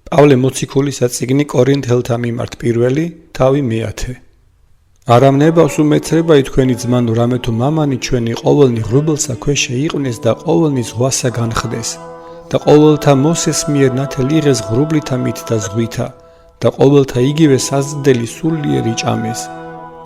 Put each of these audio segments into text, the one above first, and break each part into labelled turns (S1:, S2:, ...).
S1: პავლე მოციქულის წიგნი კორინთელთა მიმართ პირველი, თავი მეათე. არამნებას უმეცრებაი თქვენი ძმანო, რამე თუ მამანი ჩვენი ყოველნი ღრუბელსა ქვეშე იყვნეს და ყოველნი ზღვასა განხდეს და ყოველთა მოსეს მიერ ნათელი იღეს ღრუბლითა მით და ზღვითა და ყოველთა იგივე საზრდელი სულიერი ჭამეს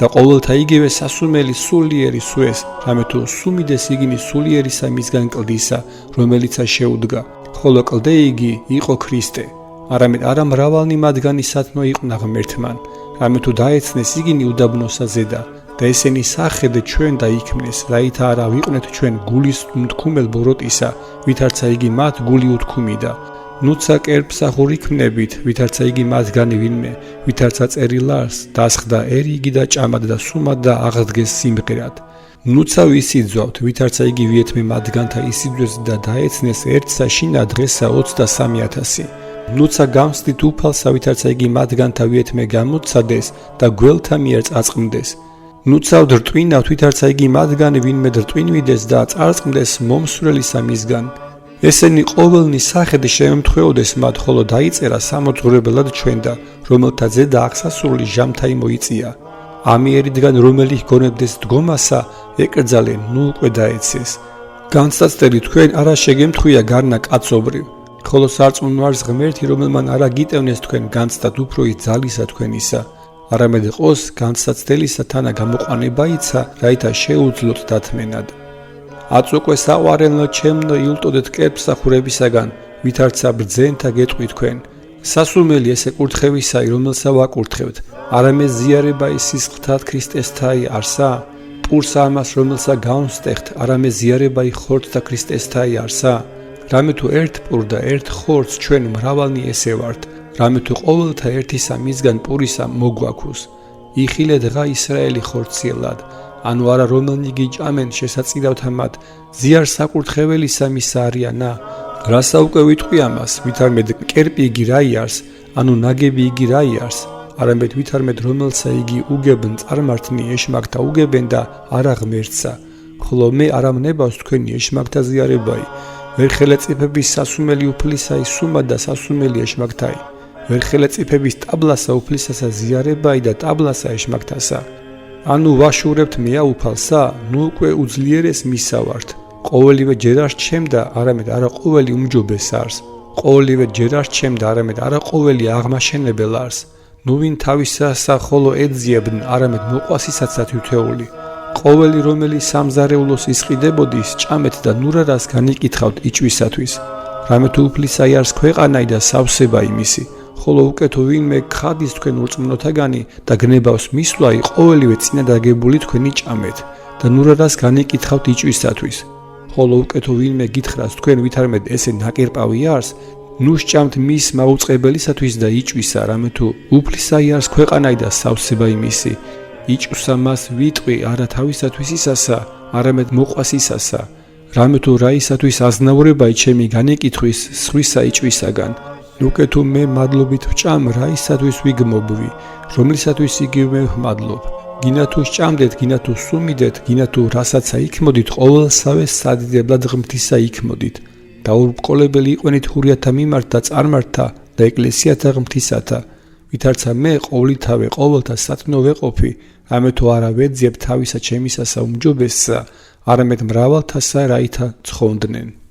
S1: და ყოველთა იგივე სასუმელი სულიერი სუეს, რამე თუ სუმიდეს იგინი სულიერისა მისგან კლდისა, რომელიცა შეუდგა, ხოლო კლდე იგი იყო ქრისტე. არამედ არა მრავალნი მათგანი სათნო იყვნა ღმერთმან, რამე თუ დაეცნეს იგინი უდაბნოსა ზედა და ესენი სახედე ჩვენ და იქმნეს, რაითა არა ვიყვნეთ ჩვენ გულის მთქუმელ ბოროტისა, ვითარცა იგი მათ გული უთქუმიდა. ნუცა კერპსახურ იქმნებით, ვითარცა იგი მათგანი ვინმე, ვითარცა წერილარს დასხდა ერიგი და ჭამად და სუმად და აღდგეს სიმღერად. ნუცა ვისიძვავთ, ვითარცა იგი ვიეთმე მათგანთა ისიძვეს და დაეცნეს ერთსა შინა დღესა 23,000. ნუცა გამსდით უფალსა, ვითარცა იგი მათგანთა ვიეთმე გამოცადეს და გველთა მიერ წარწყმდეს. ნუცა რტვინავთ, ვითარცა იგი მათგანი ვინმე რტვინვიდეს და წარწყმდეს მომსვლელისა მისგან. ესენი ყოველნი სახედე შეემთხვეოდეს მათ, ხოლო დაიწერა სამოძღვრებელად ჩვენდა, რომელთა ზედა აღსასრული ჟამთაი მოიწია. ამიერიდან რომელი გონებდეს დგომასა, ეკრძალე, ნუ უკვე დაეცეს. განსაცდელი თქვენ არა შეგემთხვია გარნა კაცობრივ, ხოლო სარწმუნოარს ღმერთი, რომელმან არა გიტევნეს თქვენ განცდად უფროის ძალისა თქვენისა, არამედ ყოს განსაცდელისა თანა გამოყვანებაიცა, რაითა შეუძლოთ დათმენად. აწუყვე საყვარელო ჩემნო, იულტოდეთ კერპსახურებისაგან, ვითარცა ბრძენთა გეტყვი თქვენ. სასუმელი ესე კურთხევისაი, რომელსა ვაკურთხევთ, არამედ ზიარებაი სისხლთად ქრისტესთაი არსა? პურსა ამას, რომელსა გავსტეხთ, არამედ ზიარებაი ხორცთა ქრისტესთაი არსა? რამე თუ ერთ პურ და ერთ ხორცს ჩვენ მრავალნი ესე ვართ, რამე თუ ყოველთა ერთისა მისგან პურისა მოგვაქვს. იხილე დღა ისრაელი ხორციელად, ანუ არა რომელნი გიჭამენ შესაწირავთ ამათ, ზიარ საკურთხეველისა მისა არიანა? რასა უკვე ვიტყვი ამას, ვითარმედ კერპი იგი რა იარს, ანუ ნაგები იგი რა იარს, არამედ ვითარმედ რომელსა იგი უგებენ წარმართნი ეშმაკთა უგებენ და არა ღმერთსა, ხოლო მე არამნებას თქვენი ეშმაკთა ზიარებაი. ვერხელე წიფების სასუმელი უფლისაი სუმა და სასუმელი ეშმაკთაი, ვერხელე წიფების ტაბლასა უფლისასა ზიარებაი და ტაბლასა ეშმაკთასა. ანუ ვაშურებთ მეა უფალსა, ნუ უკვე უძლიერეს მისა ვართ. ყოველივე ჯერ არ სჩემდა, არამედ არა ყოველი უმჯობეს არს. ყოველივე ჯერ არ სჩემდა, არამედ არა ყოველი აღმაშენებელ არს. ნუ ვინ თავისასა ხოლო ეძიებდნ, არამედ მოყვასისაცაც უთეული. ყოველი რომელი სამზარეულოს ისყიდებოდის, ჭამეთ და ნურარას განიკითხავთ იჭვისათვის. რამე თუ უფლისაი არს ქვეყანაი და სავსება იმისი, ხოლო უკეთო ვინმე ხადის თქვენ ურწმუნოთაგანი და გნებავს მისვლაი, ყოველივე წინა დაგებული თქვენი ჭამეთ და ნურარას განიკითხავთ იჭვისათვის. ხოლო უკეთო ვინმე გითხრას თქვენ ვითარმედ ესე ნაკერპავი არს, ნუ სჭამთ მის მაუწყებელისათვის და იჭვისა, რამე თუ უფლისაი არს ქვეყანაი და სავსება იმისი. იჭვსა მას ვიტყვი არა თავისათვის ისასა, არამედ მოყვასისასა, რამე თუ რაისათვის აზნაურებაი ჩემი განეკითხვის სხვისა იჭვისაგან. ნუკე თუ მე მადლობით ვჭამ, რაისათვის ვიგმობვი, რომლისათვის იგივე ვმადლობ. გინა თუ სჭამდეთ, გინა თუ სუმიდეთ, გინა თუ რასაცა იქმოდით, ყოველსავე სადიდებლად ღმრთისა იქმოდით. დაურბყოლებელი იყვენით ჰურიათა მიმართ და წარმართთა და ეკლესიათა ღმრთისათა. ვითარცა მე ყოვლითავე ყოველთა სათნო ვეყოფი, რამე თუ არა ვეძიებ თავისა ჩემისასა უმჯობესსა, არამედ მრავალთასა, რაითა ცხონდნენ.